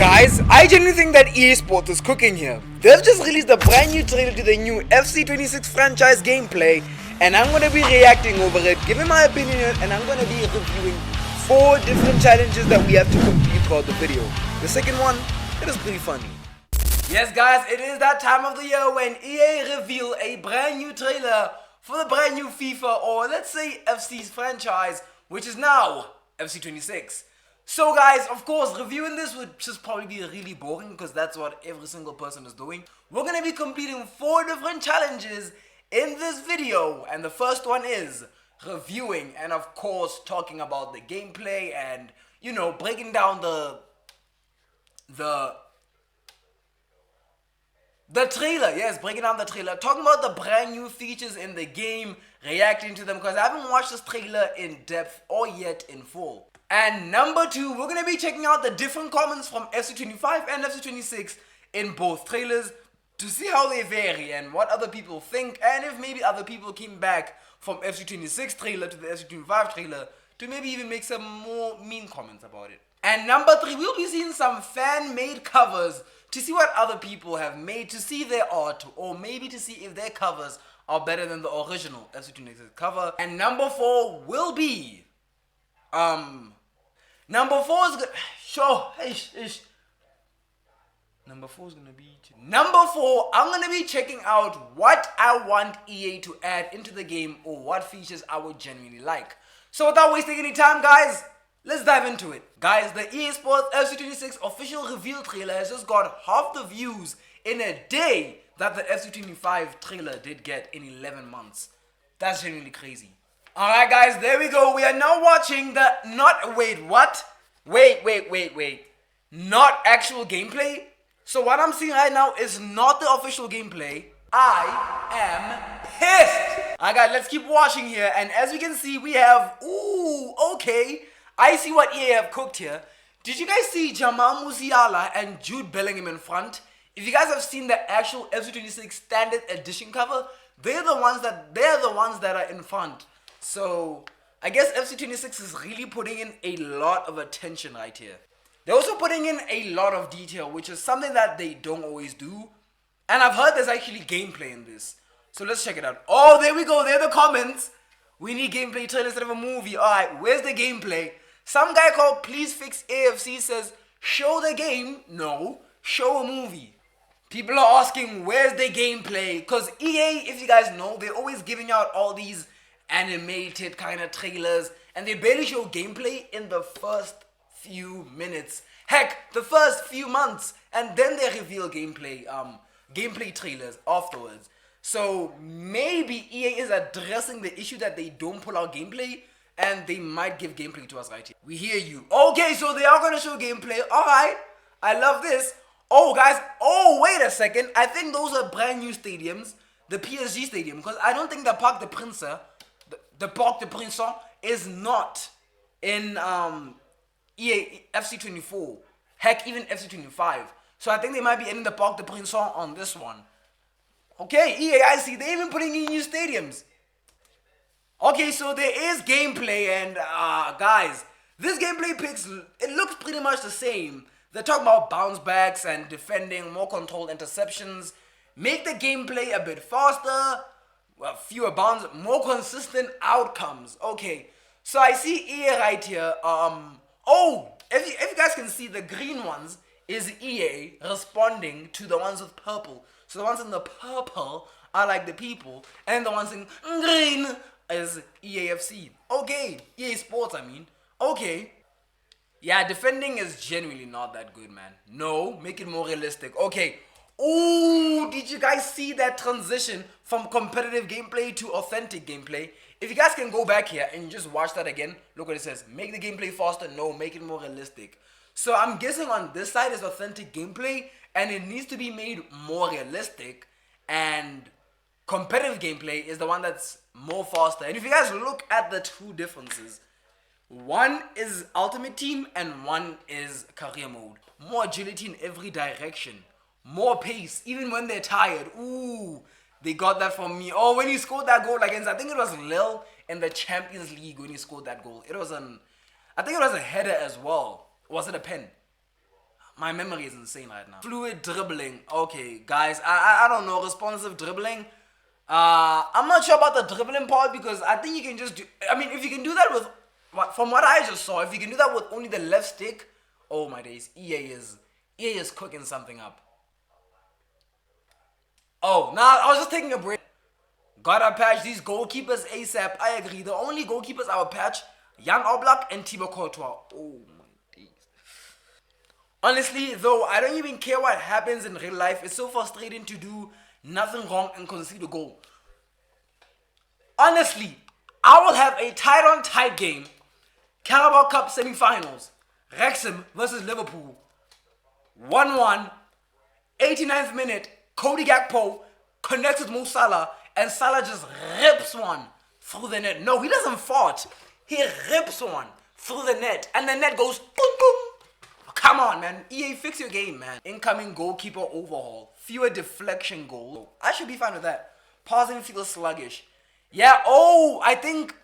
Guys, I genuinely think that EA Sports is cooking here. They've just released a brand new trailer to the new FC26 franchise gameplay, and I'm gonna be reacting over it, giving my opinion, and I'm gonna be reviewing 4 different challenges that we have to complete throughout the video. The second one, it is pretty funny. Yes guys, it is that time of the year when EA reveal a brand new trailer for the brand new FIFA, or let's say FC's franchise, which is now FC26. So guys, of course, reviewing this would just probably be really boring because that's what every single person is doing. We're going to be completing 4 different challenges in this video, and the first one is reviewing and of course talking about the gameplay and, you know, breaking down the trailer. Yes, breaking down the trailer, talking about the brand new features in the game, reacting to them because I haven't watched this trailer in depth or yet in full. And number 2, we're going to be checking out the different comments from FC25 and FC26 in both trailers to see how they vary and what other people think, and if maybe other people came back from FC26 trailer to the FC25 trailer to maybe even make some more mean comments about it. And number 3, we'll be seeing some fan-made covers to see what other people have made, to see their art, or maybe to see if their covers are better than the original FC26 cover. And number 4 will be Number 4 is Number 4, I'm gonna be checking out what I want EA to add into the game, or what features I would genuinely like. So without wasting any time, guys, let's dive into it. Guys, the EA Sports FC26 official reveal trailer has just got half the views in a day that the FC25 trailer did get in 11 months. That's genuinely crazy. Alright guys, there we go. We are now watching the not actual gameplay. So what I'm seeing right now is not the official gameplay. I am pissed. Alright guys, let's keep watching here. And as we can see, we have, okay, I see what EA have cooked here. Did you guys see Jamal Musiala and Jude Bellingham in front? If you guys have seen the actual FC26 standard edition cover, they're the ones that are in front. So I guess FC26 is really putting in a lot of attention right here. They're also putting in a lot of detail, which is something that they don't always do. And I've heard there's actually gameplay in this. So let's check it out. Oh, there we go. There are the comments. We need gameplay trailer instead of a movie. Alright, where's the gameplay? Some guy called Please Fix AFC says, show the game. No, show a movie. People are asking, where's the gameplay? Because EA, if you guys know, they're always giving out all these animated kind of trailers, and they barely show gameplay in the first few minutes, heck, the first few months, and then they reveal gameplay trailers afterwards. So maybe EA is addressing the issue that they don't pull out gameplay, and they might give gameplay to us right here. We hear you. Okay, so they are going to show gameplay. Alright, I love this. Oh guys, wait a second, I think those are brand new stadiums, the PSG stadium, because I don't think the Parc des Princes, the Parc des Princes is not in EA FC24. Heck, even FC25. So I think they might be in the Parc des Princes on this one. Okay, EA, I see. They're even putting in new stadiums. Okay, so there is gameplay, and guys, this gameplay pics, it looks pretty much the same. They're talking about bounce backs and defending, more controlled interceptions, make the gameplay a bit faster, well, fewer bounds, more consistent outcomes. Okay, so I see EA right here. If you guys can see, the green ones is EA responding to the ones with purple. So the ones in the purple are like the people, and the ones in green is EAFC. Okay, EA Sports, I mean. Okay. Yeah, defending is genuinely not that good, man. No, make it more realistic. Okay. Ooh, did you guys see that transition from competitive gameplay to authentic gameplay? If you guys can go back here and just watch that again, look what it says. Make the gameplay faster. No, make it more realistic. So I'm guessing on this side is authentic gameplay, and it needs to be made more realistic, and competitive gameplay is the one that's more faster. And if you guys look at the two differences, one is Ultimate Team and one is Career Mode. More agility in every direction. More pace, even when they're tired. Ooh, they got that from me. Oh, when he scored that goal against, I think it was Lille in the Champions League when he scored that goal. I think it was a header as well. Was it a pen? My memory is insane right now. Fluid dribbling. Okay, guys, I don't know. Responsive dribbling. I'm not sure about the dribbling part because I think you can just do. I mean, if you can do that with, from what I just saw, if you can do that with only the left stick, oh my days, EA is cooking something up. Oh, nah, I was just taking a break. Gotta patch these goalkeepers ASAP. I agree. The only goalkeepers I would patch, Jan Oblak and Thibaut Courtois. Oh my days. Honestly, though, I don't even care what happens in real life. It's so frustrating to do nothing wrong and concede a goal. Honestly, I will have a tight-on-tight game. Carabao Cup semi-finals. Wrexham versus Liverpool. 1-1. 89th minute. Cody Gakpo connects with Mo Salah. And Salah just rips one through the net. No, he doesn't fart. He rips one through the net. And the net goes boom, boom. Come on, man. EA, fix your game, man. Incoming goalkeeper overhaul. Fewer deflection goals. I should be fine with that. Passing feels sluggish. Yeah, oh, I think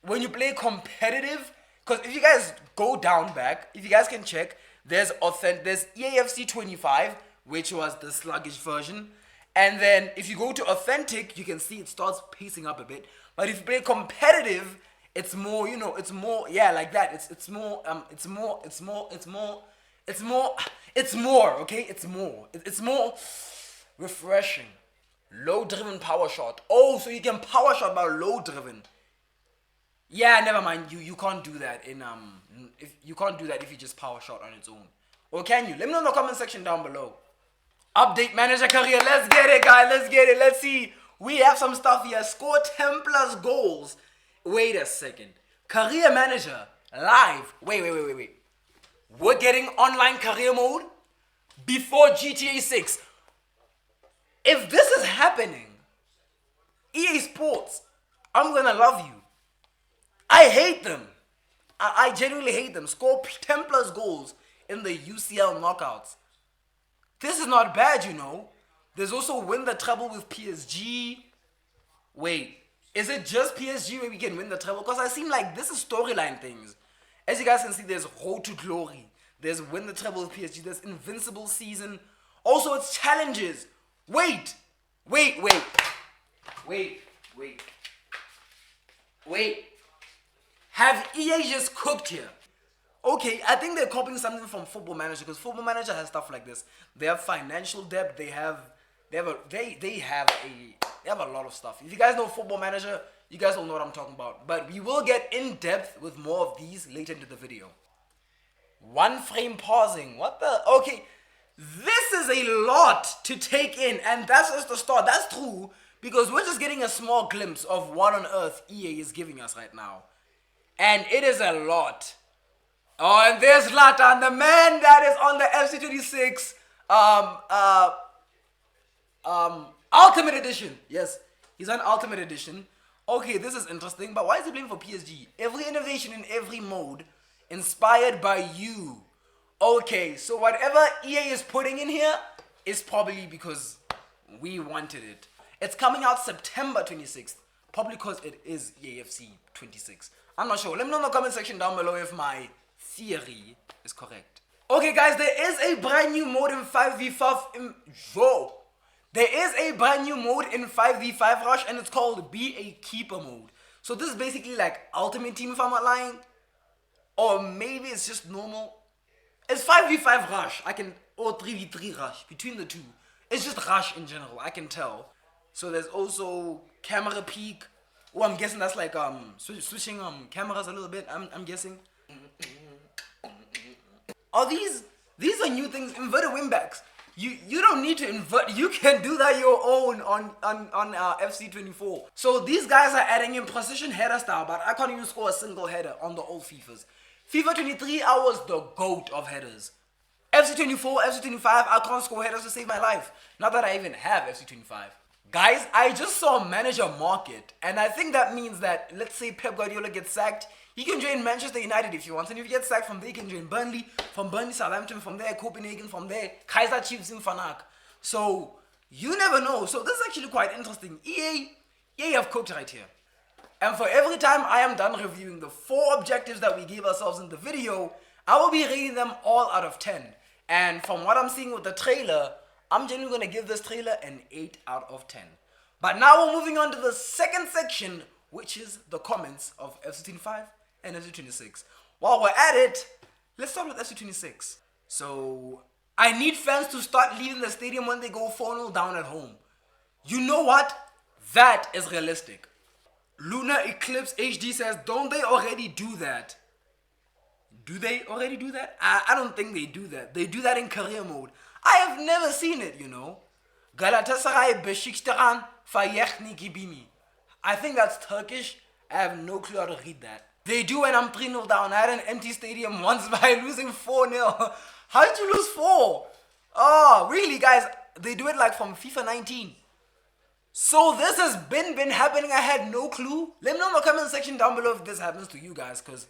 when you play competitive, because if you guys go down back, if you guys can check, there's EAFC 25, which was the sluggish version. And then if you go to authentic, you can see it starts pacing up a bit. But if you play competitive, it's more, you know, it's more, yeah, like that. It's more, okay? It's more refreshing. Low driven power shot. Oh, so you can power shot by low driven. Yeah, never mind. You can't do that in if you can't do that if you just power shot on its own. Or can you? Let me know in the comment section down below. Update manager career. Let's get it, guys. Let's get it. Let's see. We have some stuff here. Score 10 plus goals. Wait a second. Career manager live. Wait. We're getting online career mode before GTA 6. If this is happening, EA Sports, I'm gonna love you. I hate them. I genuinely hate them. Score 10 plus goals in the UCL knockouts. This is not bad, you know. There's also win the treble with PSG. Wait, is it just PSG where we can win the treble? Because I seem like this is storyline things. As you guys can see, there's Road to Glory. There's win the treble with PSG. There's Invincible Season. Also, it's challenges. Wait. Have EA just cooked here? Okay, I think they're copying something from Football Manager because Football Manager has stuff like this. They have financial debt. They have a lot of stuff. If you guys know Football Manager, you guys will know what I'm talking about. But we will get in depth with more of these later into the video. One frame pausing. What the? Okay, this is a lot to take in, and that's just the start. That's true because we're just getting a small glimpse of what on earth EA is giving us right now, and it is a lot. Oh, and there's Zlatan, the man that is on the FC26 Ultimate Edition. Yes, he's on Ultimate Edition. Okay, this is interesting, but why is he playing for PSG? Every innovation in every mode inspired by you. Okay, so whatever EA is putting in here is probably because we wanted it. It's coming out September 26th, probably because it is EAFC 26. I'm not sure. Let me know in the comment section down below if my theory is correct. Okay, guys, there is a brand new mode in 5v5. There is a brand new mode in 5v5 Rush, and it's called Be a Keeper mode. So this is basically like Ultimate Team, if I'm not lying, or maybe it's just normal. It's 5v5 Rush. Or 3v3 Rush, between the two. It's just Rush in general, I can tell. So there's also camera peek. Oh, I'm guessing that's like switching cameras a little bit. I'm guessing. Are these are new things? Inverted wingbacks. You don't need to invert. You can do that your own on FC24. So these guys are adding in precision header style, but I can't even score a single header on the old FIFAs. FIFA 23, I was the GOAT of headers. FC24, FC25, I can't score headers to save my life. Not that I even have FC25. Guys, I just saw manager market, and I think that means that, let's say Pep Guardiola gets sacked, he can join Manchester United if he wants, and if he gets sacked from there, he can join Burnley, from Burnley, Southampton, from there, Copenhagen, from there, Kaiser Chiefs in Fanak. So, you never know. So, this is actually quite interesting. EA have cooked right here. And for every time I am done reviewing the 4 objectives that we gave ourselves in the video, I will be rating them all out of 10. And from what I'm seeing with the trailer, I'm genuinely going to give this trailer an 8 out of 10. But now we're moving on to the second section, which is the comments of FC25 and FC26. While we're at it, let's start with FC26. So, I need fans to start leaving the stadium when they go 4-0 down at home. You know what? That is realistic. Lunar Eclipse HD says, don't they already do that? Do they already do that? I don't think they do that. They do that in career mode. I have never seen it, you know. Galatasaray Besiktas Fayechni Gibimi. I think that's Turkish. I have no clue how to read that. They do when I'm 3-0 down. I had an empty stadium once by losing 4-0. How did you lose 4? Oh, really, guys? They do it like from FIFA 19. So this has been happening. I had no clue. Let me know in the comment section down below if this happens to you guys, because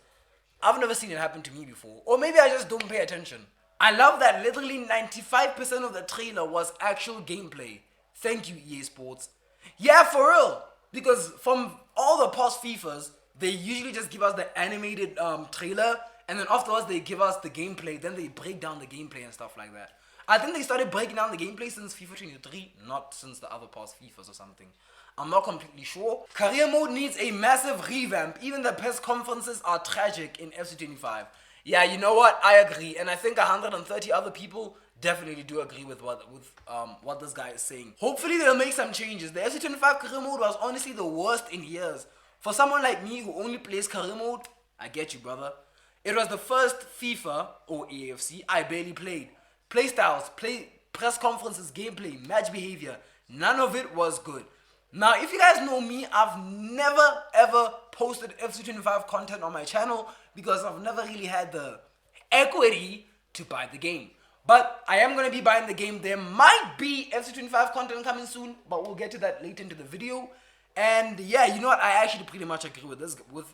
I've never seen it happen to me before. Or maybe I just don't pay attention. I love that literally 95% of the trailer was actual gameplay. Thank you, EA Sports. Yeah, for real. Because from all the past FIFAs, they usually just give us the animated trailer, and then afterwards they give us the gameplay, then they break down the gameplay and stuff like that. I think they started breaking down the gameplay since FIFA 23, not since the other past FIFAs or something. I'm not completely sure. Career mode needs a massive revamp. Even the press conferences are tragic in FC25. Yeah, you know what? I agree. And I think 130 other people definitely do agree with what this guy is saying. Hopefully they'll make some changes. The FC25 career mode was honestly the worst in years. For someone like me who only plays career mode, I get you, brother. It was the first FIFA or AFC I barely played. Playstyles, press conferences, gameplay, match behavior, none of it was good. Now, if you guys know me, I've never ever posted FC25 content on my channel because I've never really had the equity to buy the game. But I am going to be buying the game. There might be FC25 content coming soon, but we'll get to that later into the video. And yeah, you know what? I actually pretty much agree with this, with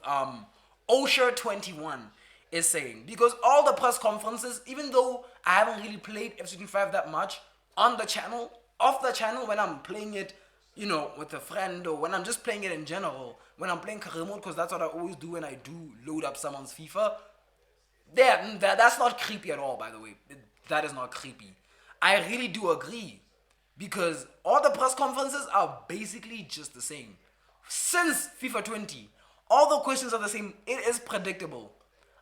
Osher21 is saying. Because all the press conferences, even though I haven't really played FC25 that much on the channel, off the channel when I'm playing it, you know, with a friend, or when I'm just playing it in general, when I'm playing career mode, because that's what I always do when I do load up someone's FIFA. That's not creepy at all, by the way. That is not creepy. I really do agree, because all the press conferences are basically just the same. Since FIFA 20, all the questions are the same. It is predictable.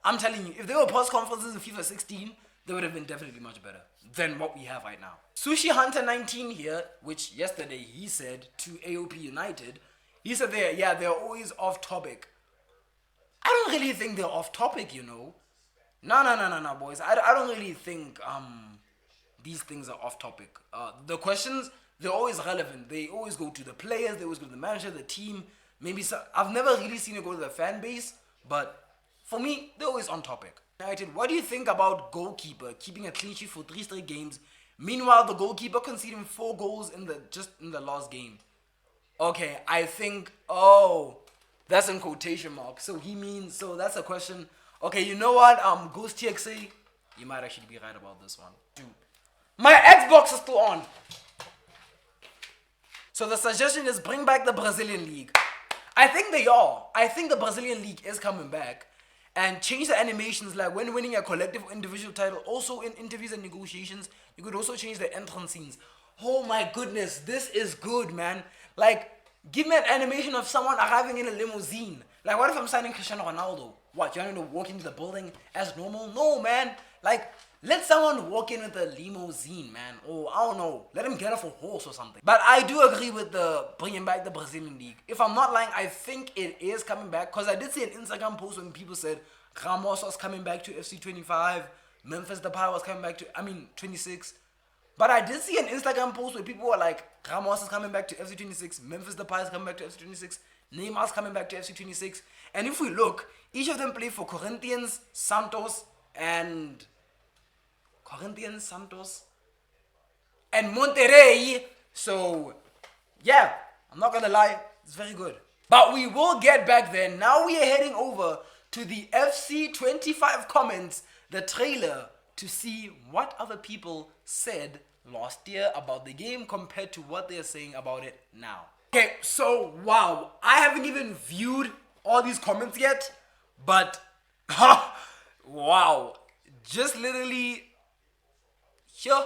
I'm telling you, if there were press conferences in FIFA 16, they would have been definitely much better than what we have right now. Sushi Hunter 19 here, which yesterday he said to AOP United, he said they're always off topic. I don't really think they're off topic, you know. No, boys. I don't really think these things are off topic. The questions, they're always relevant. They always go to the players, they always go to the manager, the team. Maybe I've never really seen it go to the fan base, but for me, they're always on topic. United, what do you think about goalkeeper keeping a clean sheet for 3 straight games? Meanwhile, the goalkeeper conceding 4 goals in the last game. Okay, I think, that's in quotation marks. So he means, so that's a question. Okay, you know what? Ghost TXA, you might actually be right about this one. Dude, my Xbox is still on. So the suggestion is bring back the Brazilian League. I think they are. I think the Brazilian League is coming back. And change the animations, like when winning a collective or individual title. Also in interviews and negotiations, you could also change the entrance scenes. Oh my goodness, this is good, man. Like, give me an animation of someone arriving in a limousine. Like, what if I'm signing Cristiano Ronaldo? What, you want to walk into the building as normal? No, man. Like, let someone walk in with a limousine, man. Or, I don't know, let him get off a horse or something. But I do agree with the bringing back the Brazilian League. If I'm not lying, I think it is coming back. Because I did see an Instagram post when people said Ramos was coming back to FC 25. Memphis Depay was coming back to, 26. But I did see an Instagram post where people were like, Ramos is coming back to FC 26. Memphis Depay is coming back to FC 26. Neymar's coming back to FC 26. And if we look, each of them play for Corinthians, Santos, and Monterrey. So, yeah, I'm not gonna lie, it's very good. But we will get back there. Now we are heading over to the FC 25 comments, the trailer, to see what other people said last year about the game compared to what they're saying about it now. Okay, so wow, I haven't even viewed all these comments yet, but wow, just literally Sure.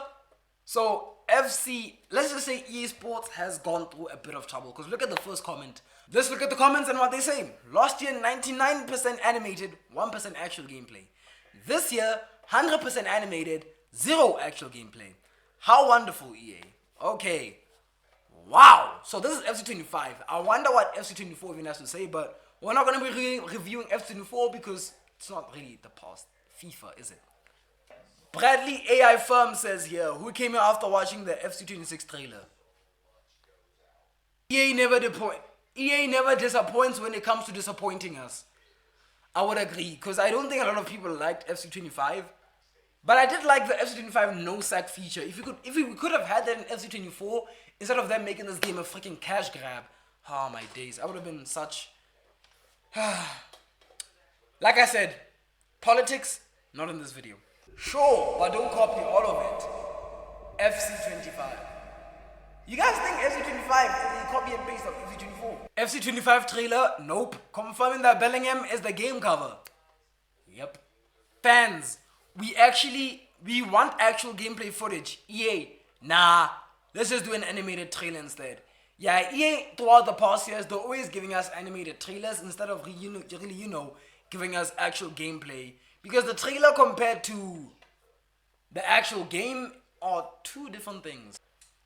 So let's just say EA Sports has gone through a bit of trouble. Because look at the first comment. Let's look at the comments and what they say. Last year, 99% animated, 1% actual gameplay. This year, 100% animated, 0 actual gameplay. How wonderful, EA. Okay. Wow. So this is FC25. I wonder what FC24 even has to say, but we're not going to be reviewing FC24 because it's not really the past FIFA, is it? Bradley AI Firm says here, who came here after watching the FC26 trailer? EA never disappoints when it comes to disappointing us. I would agree, because I don't think a lot of people liked FC25. But I did like the FC25 no sack feature. If we could have had that in FC24, instead of them making this game a freaking cash grab. Oh my days, I would have been such... Like I said, politics, not in this video. Sure, but don't copy all of it. FC25. You guys think FC25 is a copy and paste of FC24? FC25 trailer? Nope. Confirming that Bellingham is the game cover. Yep. Fans, we want actual gameplay footage. EA, nah. Let's just do an animated trailer instead. Yeah, EA throughout the past years, they're always giving us animated trailers instead of really, giving us actual gameplay. Because the trailer compared to the actual game are two different things.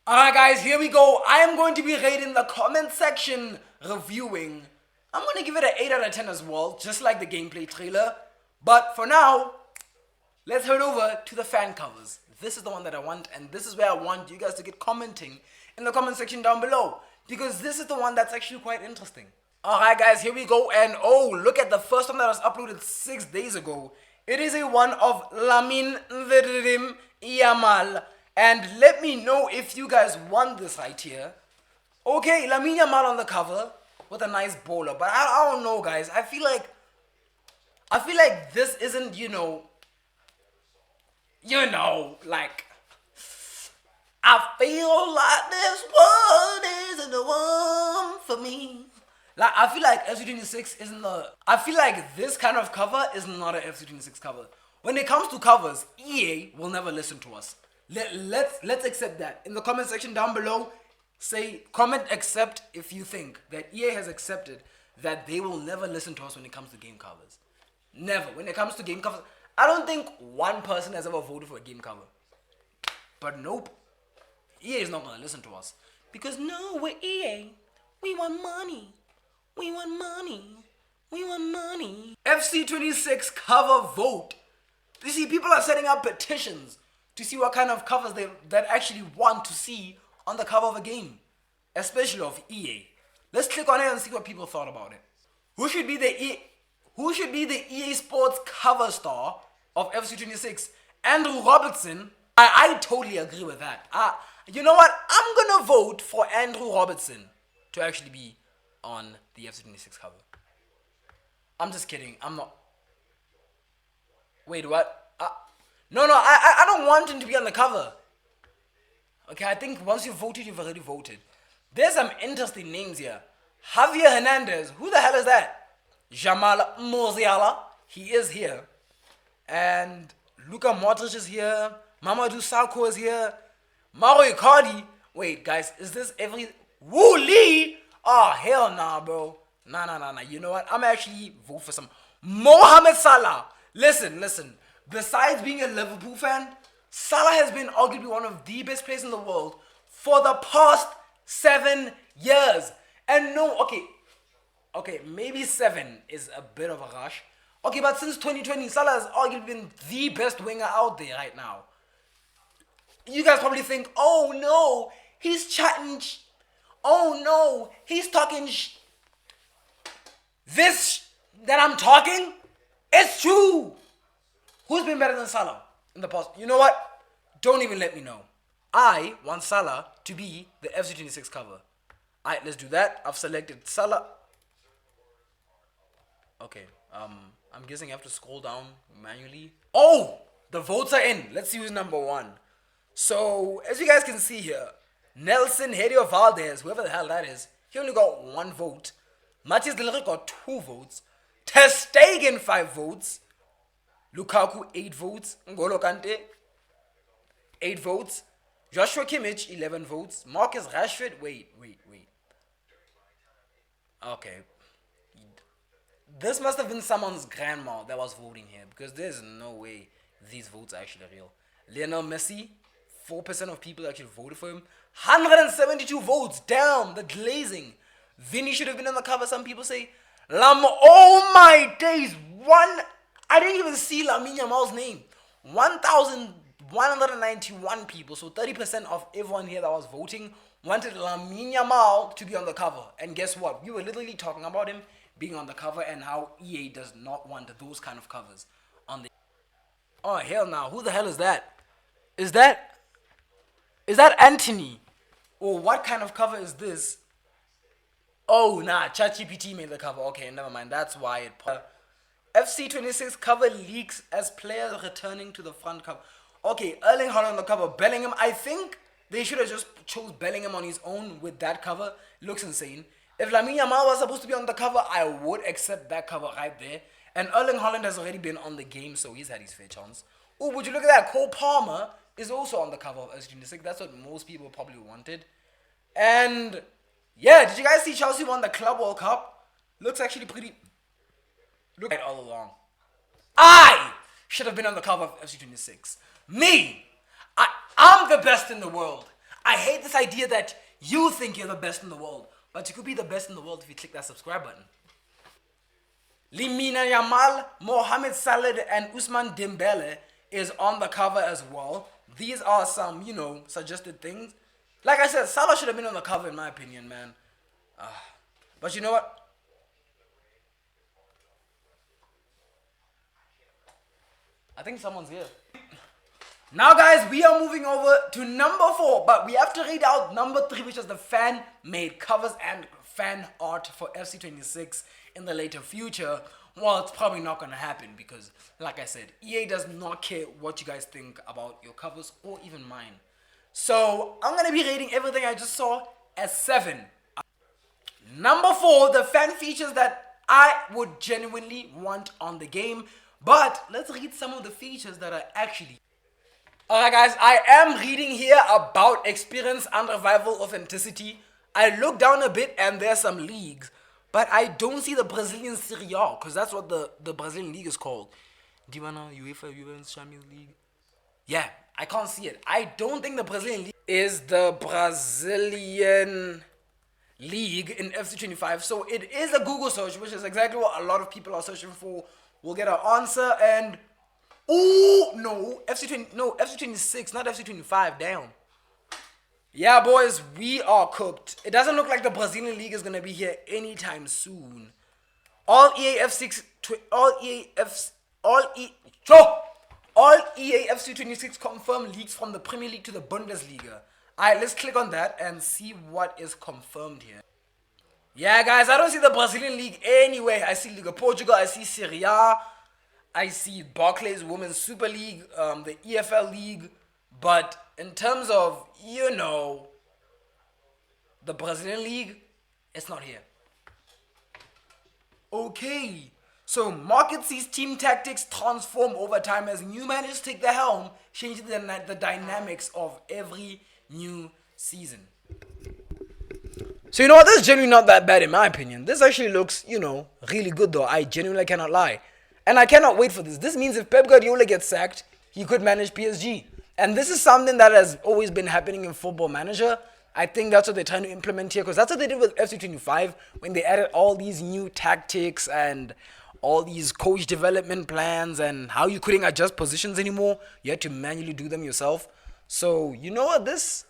Alright guys, here we go. I am going to be rating the comment section reviewing. I'm going to give it an 8 out of 10 as well, just like the gameplay trailer. But for now, let's head over to the fan covers. This is the one that I want, and this is where I want you guys to get commenting in the comment section down below. Because this is the one that's actually quite interesting. Alright guys, here we go. And oh, look at the first one that was uploaded 6 days ago. It is a one of Lamine Yamal. And let me know if you guys want this right here. Okay, Lamine Yamal on the cover with a nice bowler. But I don't know, guys. I feel like this isn't, like, I feel like this one isn't the one for me. Like, I feel like FC26 isn't I feel like this kind of cover is not an FC26 cover. When it comes to covers, EA will never listen to us. Let's accept that. In the comment section down below, comment accept if you think that EA has accepted that they will never listen to us when it comes to game covers. Never. When it comes to game covers, I don't think one person has ever voted for a game cover. But nope. EA is not going to listen to us. Because no, we're EA. We want money. We want money. We want money. FC26 cover vote. You see, people are setting up petitions to see what kind of covers that actually want to see on the cover of a game. Especially of EA. Let's click on it and see what people thought about it. Who should be the EA Sports cover star of FC26? Andrew Robertson. I totally agree with that. You know what? I'm gonna vote for Andrew Robertson to actually be on the FC26 cover. I'm just kidding. I'm not. Wait, what? No, I don't want him to be on the cover. Okay, I think once you've voted, you've already voted. There's some interesting names here. Javier Hernandez. Who the hell is that? Jamal Musiala. He is here. And Luka Modric is here. Mamadou Sakho is here. Mario Icardi. Wait, guys, is this every... Woo Lee! Oh, hell nah, bro. Nah. You know what? I'm actually vote for some... Mohamed Salah. Listen. Besides being a Liverpool fan, Salah has been arguably one of the best players in the world for the past 7 years. And no, okay, maybe 7 is a bit of a rush. Okay, but since 2020, Salah has arguably been the best winger out there right now. You guys probably think, oh no, he's chatting. Oh no, he's talking. This that I'm talking, it's true. Who's been better than Salah in the past? You know what? Don't even let me know. I want Salah to be the FC26 cover. Alright, let's do that. I've selected Salah. Okay, I'm guessing I have to scroll down manually. Oh, the votes are in. Let's see who's number 1. So, as you guys can see here, Nelson Helio Valdez, whoever the hell that is, he only got 1 vote. Matthias Delric got 2 votes. Ter Stegen 5 votes. Lukaku 8 votes. N'Golo Kante 8 votes. Joshua Kimmich, 11 votes. Marcus Rashford, wait. Okay. This must have been someone's grandma that was voting here because there's no way these votes are actually real. Lionel Messi, 4% of people actually voted for him. 172 votes, damn, the glazing. Vinny should have been on the cover, some people say. Oh my days, I didn't even see Lamine Yamal's name. 1,191 people, so 30% of everyone here that was voting wanted Lamine Yamal to be on the cover. And guess what? We were literally talking about him being on the cover and how EA does not want those kind of covers on the... Oh, hell no. Who the hell is that? Is that Anthony? Or what kind of cover is this? Oh, nah. ChatGPT made the cover. Okay, never mind. That's why it... FC26 cover leaks as players returning to the front cover. Okay, Erling Haaland on the cover. Bellingham. I think they should have just chose Bellingham on his own with that cover. Looks insane. If Lamine Yamal was supposed to be on the cover, I would accept that cover right there. And Erling Haaland has already been on the game, so he's had his fair chance. Oh, would you look at that? Cole Palmer is also on the cover of FC26. That's what most people probably wanted. And yeah, did you guys see Chelsea won the Club World Cup? Looks actually pretty... Look right all along. I should have been on the cover of FC26. Me! I'm the best in the world. I hate this idea that you think you're the best in the world. But you could be the best in the world if you click that subscribe button. Lamine Yamal, Mohamed Salah, and Ousmane Dembele is on the cover as well. These are some, suggested things. Like I said, Salah should have been on the cover in my opinion, man. But you know what? I think someone's here. Now, guys, we are moving over to number 4, but we have to read out number 3, which is the fan-made covers and fan art for FC26 in the later future. Well, it's probably not going to happen because, like I said, EA does not care what you guys think about your covers or even mine. So, I'm going to be rating everything I just saw as 7. Number 4, the fan features that I would genuinely want on the game. But let's read some of the features that are actually... Alright guys, I am reading here about experience and revival authenticity. I look down a bit and there's some leagues, but I don't see the Brazilian Serie A because that's what the Brazilian league is called. Do you wanna UEFA Women's Champions League? Yeah, I can't see it. I don't think the Brazilian league is the Brazilian league in FC25. So it is a Google search, which is exactly what a lot of people are searching for. We'll get our answer and... Oh, no, FC26, not FC25, damn. Yeah, boys, we are cooked. It doesn't look like the Brazilian league is going to be here anytime soon. All EA FC26 confirmed leaks from the Premier League to the Bundesliga. Alright, let's click on that and see what is confirmed here. Yeah, guys, I don't see the Brazilian league anyway. I see Liga Portugal, I see Serie A. I see Barclays Women's Super League, the EFL League, but in terms of, the Brazilian League, it's not here. Okay, so market sees team tactics transform over time as new managers take the helm, changing the dynamics of every new season. So you know what, this is genuinely not that bad in my opinion. This actually looks, really good though. I genuinely cannot lie. And I cannot wait for this. This means if Pep Guardiola gets sacked, he could manage PSG. And this is something that has always been happening in Football Manager. I think that's what they're trying to implement here because that's what they did with FC25 when they added all these new tactics and all these coach development plans and how you couldn't adjust positions anymore. You had to manually do them yourself. So, you know what this...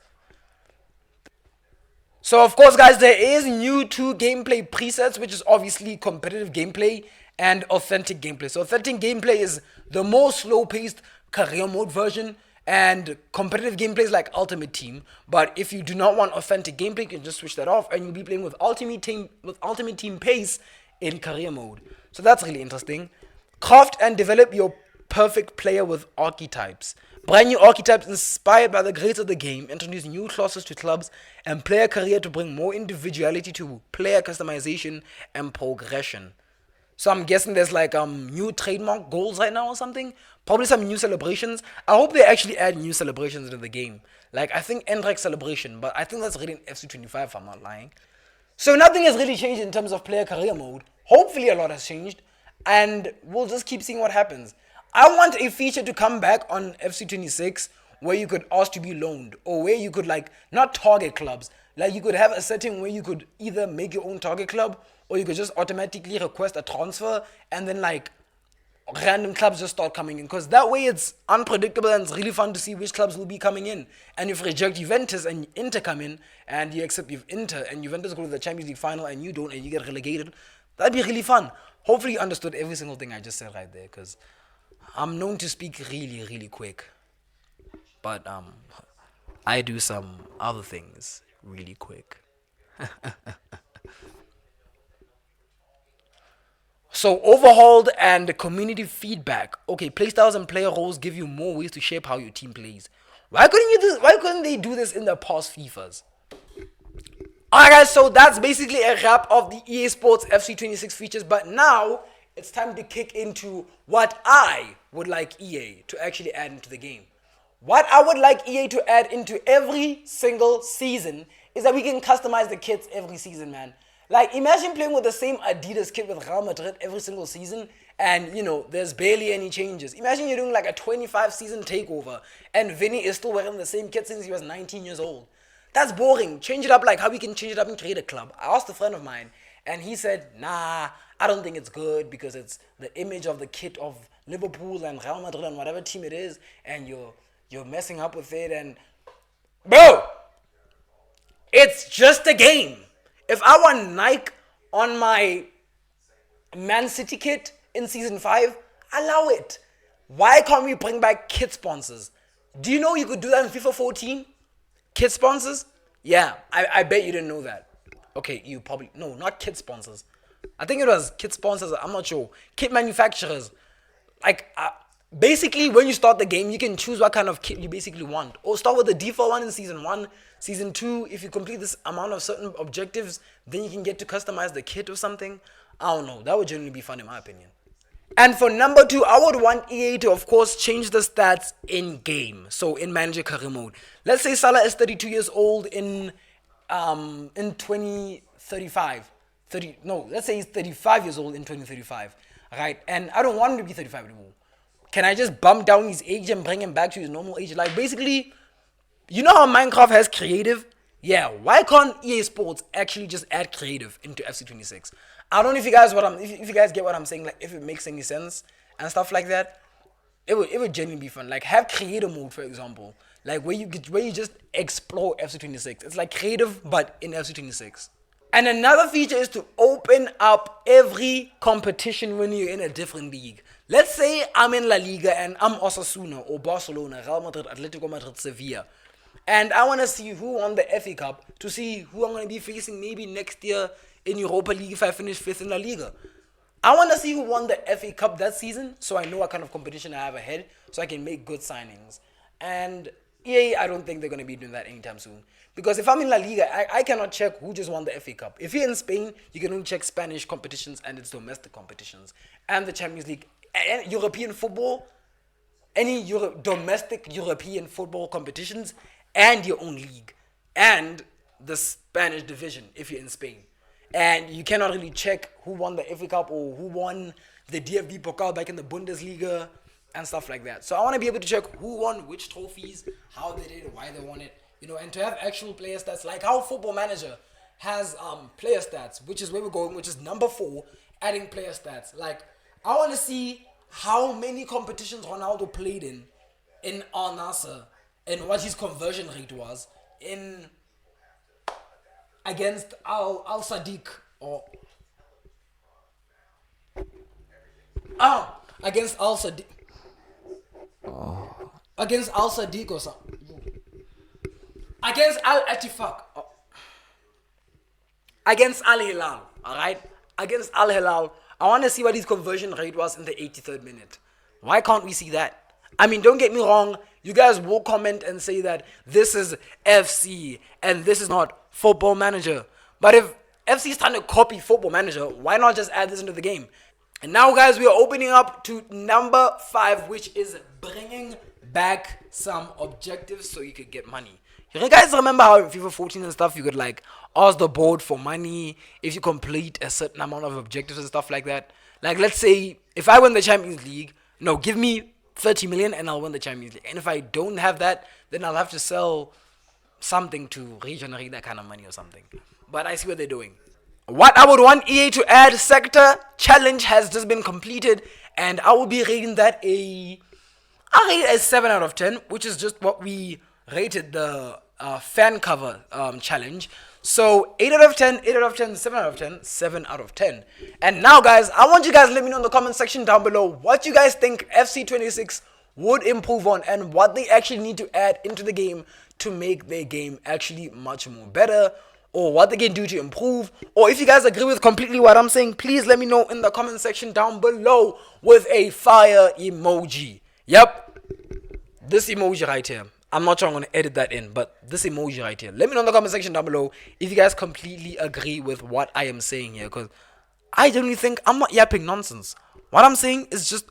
So, of course, guys, there is new 2 gameplay presets, which is obviously competitive gameplay and authentic gameplay. So authentic gameplay is the more slow-paced career mode version, and competitive gameplay is like Ultimate Team. But if you do not want authentic gameplay, you can just switch that off, and you'll be playing with Ultimate Team pace in career mode. So that's really interesting. Craft and develop your perfect player with archetypes. Brand new archetypes inspired by the greats of the game. Introduce new classes to clubs and player career to bring more individuality to player customization and progression. So I'm guessing there's like new trademark goals right now or something. Probably some new celebrations. I hope they actually add new celebrations into the game. Like, I think Endrek celebration, but I think that's really in FC25 if I'm not lying. So nothing has really changed in terms of player career mode. Hopefully a lot has changed. And we'll just keep seeing what happens. I want a feature to come back on FC26 where you could ask to be loaned. Or where you could like, not target clubs. Like you could have a setting where you could either make your own target club or you could just automatically request a transfer and then like random clubs just start coming in, because that way it's unpredictable and it's really fun to see which clubs will be coming in. And if you reject Juventus and Inter come in and you accept Inter and Juventus go to the Champions League final and you don't and you get relegated, that'd be really fun. Hopefully you understood every single thing I just said right there, because I'm known to speak really, really quick. But I do some other things really quick. So overhauled and community feedback. Okay, playstyles and player roles give you more ways to shape how your team plays. Why couldn't they do this in the past FIFAs? Alright guys, so that's basically a wrap of the EA Sports FC26 features, but now it's time to kick into what I would like EA to actually add into the game. What I would like EA to add into every single season is that we can customize the kits every season, man. Like, imagine playing with the same Adidas kit with Real Madrid every single season and, you know, there's barely any changes. Imagine you're doing like a 25 season takeover and Vinny is still wearing the same kit since he was 19 years old. That's boring. Change it up like how we can change it up and create a club. I asked a friend of mine and he said, nah, I don't think it's good because it's the image of the kit of Liverpool and Real Madrid and whatever team it is and you're messing up with it and... Bro! It's just a game. If I want Nike on my Man City kit in Season 5, allow it. Why can't we bring back kit sponsors? Do you know you could do that in FIFA 14? Kit sponsors? Yeah, I bet you didn't know that. Okay, you probably... No, not kit sponsors. I think it was kit sponsors, I'm not sure. Kit manufacturers. Like, basically, when you start the game, you can choose what kind of kit you basically want. Or start with the default one in Season 1. Season 2, if you complete this amount of certain objectives, then you can get to customize the kit or something. I don't know. That would generally be fun in my opinion. And for number 2, I would want EA to, of course, change the stats in-game. So, in Manager Career Mode. Let's say Salah is 32 years old in 2035. Let's say he's 35 years old in 2035. Right? And I don't want him to be 35 anymore. Can I just bump down his age and bring him back to his normal age? Like, basically... You know how Minecraft has creative? Yeah, why can't EA Sports actually just add creative into FC26? I don't know if you guys if you guys get what I'm saying, like if it makes any sense and stuff like that. It would genuinely be fun. Like have creator mode, for example. Like where you just explore FC26. It's like creative but in FC26. And another feature is to open up every competition when you're in a different league. Let's say I'm in La Liga and I'm Osasuna or Barcelona, Real Madrid, Atletico Madrid, Sevilla. And I want to see who won the FA Cup to see who I'm going to be facing maybe next year in Europa League if I finish 5th in La Liga. I want to see who won the FA Cup that season so I know what kind of competition I have ahead so I can make good signings. And EA, I don't think they're going to be doing that anytime soon. Because if I'm in La Liga, I cannot check who just won the FA Cup. If you're in Spain, you can only check Spanish competitions and its domestic competitions. And the Champions League and European football, any domestic European football competitions, and your own league, and the Spanish division if you're in Spain. And you cannot really check who won the FA Cup or who won the DFB Pokal back in the Bundesliga and stuff like that. So I want to be able to check who won which trophies, how they did it, why they won it, you know, and to have actual player stats, like how Football Manager has player stats, which is where we're going, which is number 4, adding player stats. Like, I want to see how many competitions Ronaldo played in Al Nassr, and what his conversion rate was in against Al Sadiq or against Al Sadiq or something, against Al Attifaq, against Al Hilal. All right, against Al Hilal. I want to see what his conversion rate was in the 83rd minute. Why can't we see that? I mean, don't get me wrong. You guys will comment and say that this is FC and this is not Football Manager. But if FC is trying to copy Football Manager, why not just add this into the game? And now, guys, we are opening up to number 5, which is bringing back some objectives so you could get money. You guys remember how in FIFA 14 and stuff, you could like ask the board for money if you complete a certain amount of objectives and stuff like that? Like, let's say if I win the Champions League, no, give me 30 million and I'll win the Champions League. And if I don't have that, then I'll have to sell something to regenerate that kind of money or something. But I see what they're doing. What I would want EA to add, sector challenge has just been completed, and I will be rating that I'll rate it as 7 out of 10, which is just what we rated the fan cover challenge. So 8 out of 10, 8 out of 10, 7 out of 10, 7 out of 10. And now, guys, I want you guys to let me know in the comment section down below what you guys think FC26 would improve on and what they actually need to add into the game to make their game actually much more better, or what they can do to improve. Or if you guys agree with completely what I'm saying, please let me know in the comment section down below with a fire emoji. Yep, this emoji right here. I'm not sure I'm going to edit that in, but this emoji right here. Let me know in the comment section down below if you guys completely agree with what I am saying here, because I genuinely think I'm not yapping nonsense. What I'm saying is just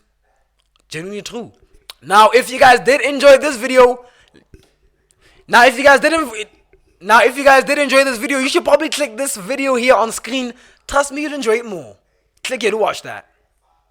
genuinely true. Now, if you guys did enjoy this video, if you guys did enjoy this video, you should probably click this video here on screen. Trust me, you'll enjoy it more. Click here to watch that.